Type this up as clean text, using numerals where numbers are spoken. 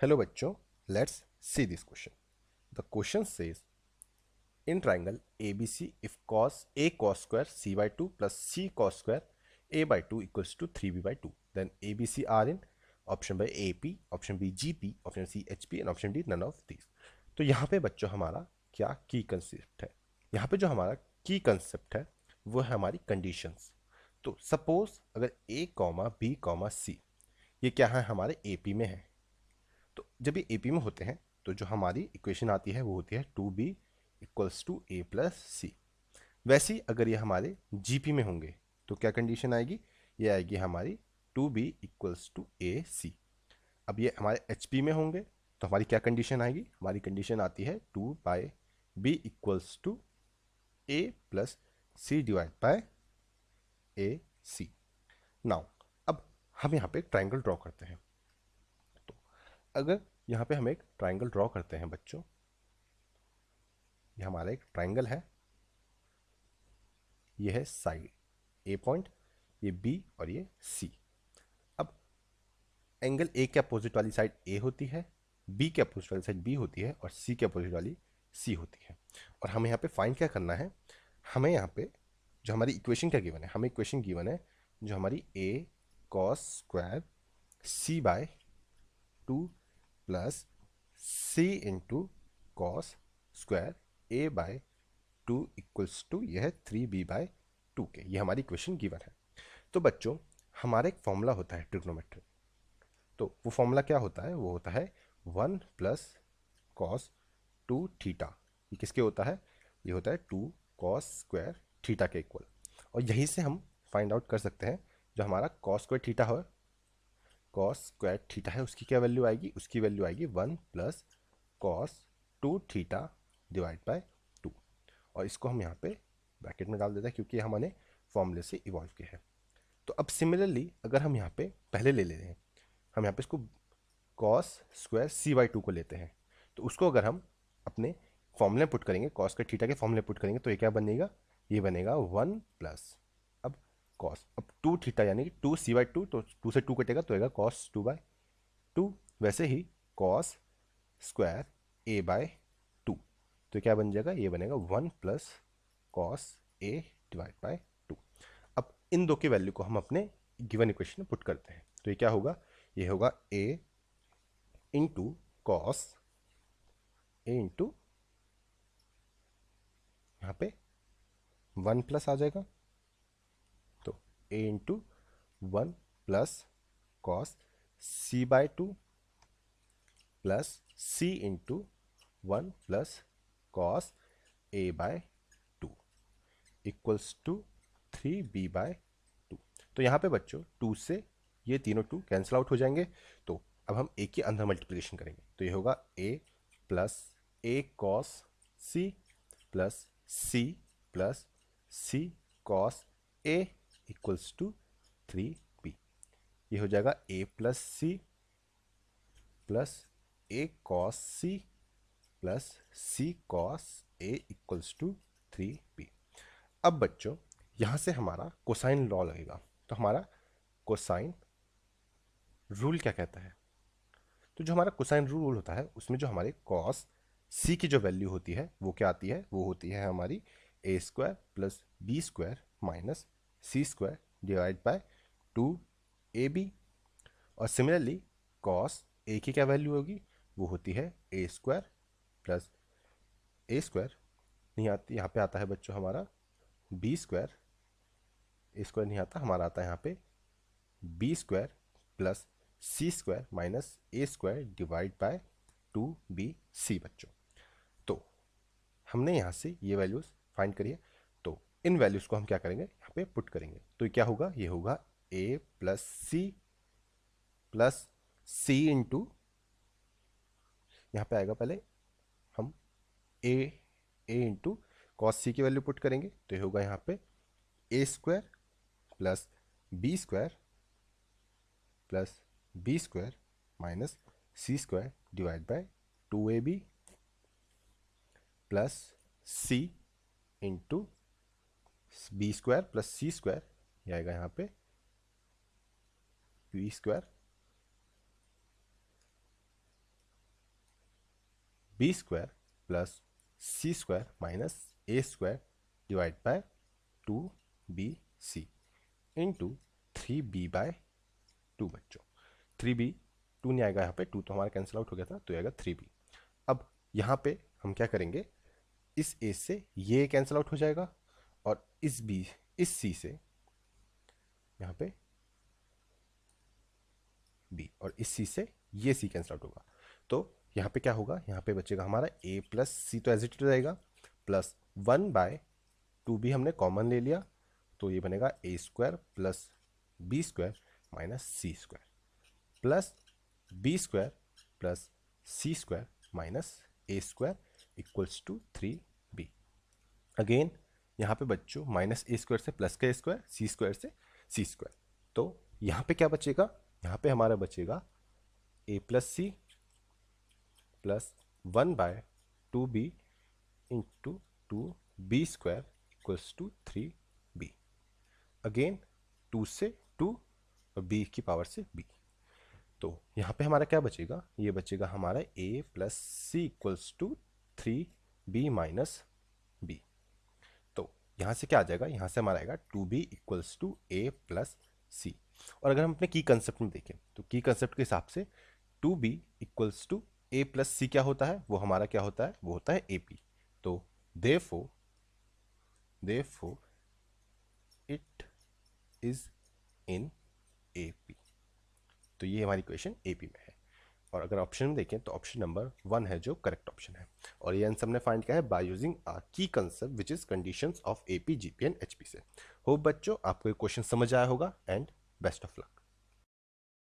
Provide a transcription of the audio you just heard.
Hello bachcho, let's see this question. The question says in triangle ABC, if cos A cos square C by 2 plus C cos square A by 2 equals to 3B by 2, then ABC are in option by AP, option B GP, option C HP and option D none of these. तो यहाँ पे बच्चों हमारा क्या की concept है? यहाँ पे जो हमारा की कंसेप्ट है वो है हमारी कंडीशंस. तो सपोज अगर A comma B comma C ये क्या है हमारे AP में है, तो जब ये AP में होते हैं तो जो हमारी इक्वेशन आती है वो होती है 2B equals to A plus C. वैसे ही अगर ये हमारे GP में होंगे तो क्या कंडीशन आएगी? ये आएगी हमारी 2B इक्वल्स टू ए सी. अब ये हमारे HP में होंगे तो हमारी क्या कंडीशन आएगी? हमारी कंडीशन आती है 2/B equals to A plus C divide by A C. Now अब हम यहाँ पे ट्राइंगल ड्रॉ करते हैं. तो अगर यहाँ पे हम एक ट्राइंगल ड्रॉ करते हैं बच्चों, ये हमारा एक ट्राइंगल है, ये है साइड ए पॉइंट, ये बी और ये सी. अब एंगल ए के अपोजिट वाली साइड ए होती है, बी के अपोजिट वाली साइड बी होती है और सी के अपोजिट वाली सी होती है. और हमें यहाँ पे फाइंड क्या करना है? हमें यहाँ पे जो हमारी इक्वेशन क्या गिवन है, हमें इक्वेशन गिवन है जो हमारी A cos square C by 2 plus C into cos square A by 2 equals to यह है 3b/2 के. ये हमारी इक्वेशन गिवन है. तो बच्चों हमारा एक फॉर्मूला होता है ट्रिग्नोमेट्री. तो वो फॉर्मूला क्या होता है? वो होता है 1 प्लस कॉस 2 थीटा. ये किसके होता है? ये होता है 2 कॉस स्क्वायर थीटा के इक्वल. और यहीं से हम फाइंड आउट कर सकते हैं जो हमारा कॉस स्क्वायर थीटा है, कॉस स्क्वायर थीटा है, उसकी क्या वैल्यू आएगी? उसकी वैल्यू आएगी 1 plus cos 2 theta divide by 2. और इसको हम यहाँ पे ब्रैकेट में डाल देते हैं क्योंकि हमने फॉर्मूले से इवॉल्व किया है. तो अब सिमिलरली अगर हम यहाँ पे पहले ले लेते हैं, हम यहाँ पे इसको कॉस स्क्वायर सी बाई 2 को लेते हैं, तो उसको अगर हम अपने फॉर्मूले पुट करेंगे, कॉस स्क्वायर थीटा के फॉर्मूले पुट करेंगे तो ये क्या बनेगा? ये बनेगा 1 प्लस अब कॉस, अब 2 थीटा यानी कि 2 सी बाई 2, तो 2 से 2 कटेगा तो आएगा कॉस 2/2. वैसे ही कॉस स्क्वायर ए बाय 2, तो क्या बन जाएगा? ये बनेगा 1 plus cos A divide by 2. अब इन दो की वैल्यू को हम अपने गिवन इक्वेशन में पुट करते हैं तो ये क्या होगा? ये होगा A into cos A into यहाँ पे 1 प्लस आ जाएगा, तो A into 1 plus cos C by 2 plus C into 1 plus cos A by 2 equals to 3b/2. तो यहाँ पे बच्चों 2 से ये तीनों 2 कैंसिल आउट हो जाएंगे. तो अब हम ए के अंदर मल्टीप्लिकेशन करेंगे तो ये होगा A plus A cos C plus C cos A equals to 3b. ये हो जाएगा A plus C plus A cos C plus C cos A equals to 3b. अब बच्चों यहाँ से हमारा कोसाइन लॉ लगेगा. तो हमारा कोसाइन रूल क्या कहता है? तो जो हमारा कोसाइन रूल होता है उसमें जो हमारे कॉस सी की जो वैल्यू होती है वो क्या आती है? वो होती है हमारी A square plus B square minus C square divide by 2ab. और सिमिलरली कॉस ए की क्या वैल्यू होगी? वो होती है ए स्क्वायर प्लस ए स्क्वायर नहीं आती, यहाँ पे आता है बच्चों हमारा बी स्क्वायर, ए स्क्वायर नहीं आता, हमारा आता है यहाँ पे B square plus C square minus A square divide by 2bc बच्चों. तो हमने यहाँ से ये वैल्यूज फाइंड करी है, तो इन वैल्यूज को हम क्या करेंगे? यहाँ पे पुट करेंगे. तो ये क्या होगा? ये होगा a प्लस सी इंटू, यहाँ पे आएगा पहले हम ए इंटू कॉस सी की वैल्यू पुट करेंगे तो ये होगा यहाँ पे A square plus B square minus C square divide by 2ab plus C into B square plus C square, ये आएगा यहाँ पे B square B square plus C square minus A square divide by 2bc into 3b/2 बच्चों। 3b 2 नहीं आएगा यहाँ पे, 2 तो हमारा कैंसिल आउट हो गया था, तो आएगा 3b। अब यहाँ पे हम क्या करेंगे, इस a से ये कैंसिल आउट हो जाएगा और इस c से यहाँ पे b और इस c से ये c कैंसिल आउट होगा। तो यहाँ पे क्या होगा, यहाँ पे बचेगा हमारा a प्लस सी, तो एज इट रहेगा, प्लस 1/2b हमने कॉमन ले लिया, तो ये बनेगा a square plus B square minus C square plus B square plus C square minus A square equals to 3b। Again यहाँ पे बच्चों माइनस ए स्क्वायर से प्लस का स्क्वायर, सी स्क्वायर से सी स्क्वायर, तो यहाँ पे क्या बचेगा, यहाँ पे हमारा बचेगा a plus C plus 1/2b into 2b square equals to 3b। Again 2 से 2 और b की पावर से b, तो यहाँ पे हमारा क्या बचेगा, ये बचेगा हमारा a plus C equals to 3b minus b। तो यहाँ से क्या आ जाएगा, यहाँ से हमारा आएगा 2b equals to a plus C. और अगर हम अपने की कंसेप्ट में देखें तो की कंसेप्ट के हिसाब से 2b equals to a plus C क्या होता है, वो हमारा क्या होता है, वो होता है ap। तो therefore it is in AP। तो ये हमारी क्वेश्चन AP में है। और अगर ऑप्शन में देखें तो ऑप्शन नंबर 1 है जो करेक्ट ऑप्शन है। और ये आंसर हमने फाइंड किया है बाय यूजिंग अ की concept which is conditions of AP, GP and HP से। होप बच्चों आपको ये क्वेश्चन समझ आया होगा एंड बेस्ट ऑफ लक।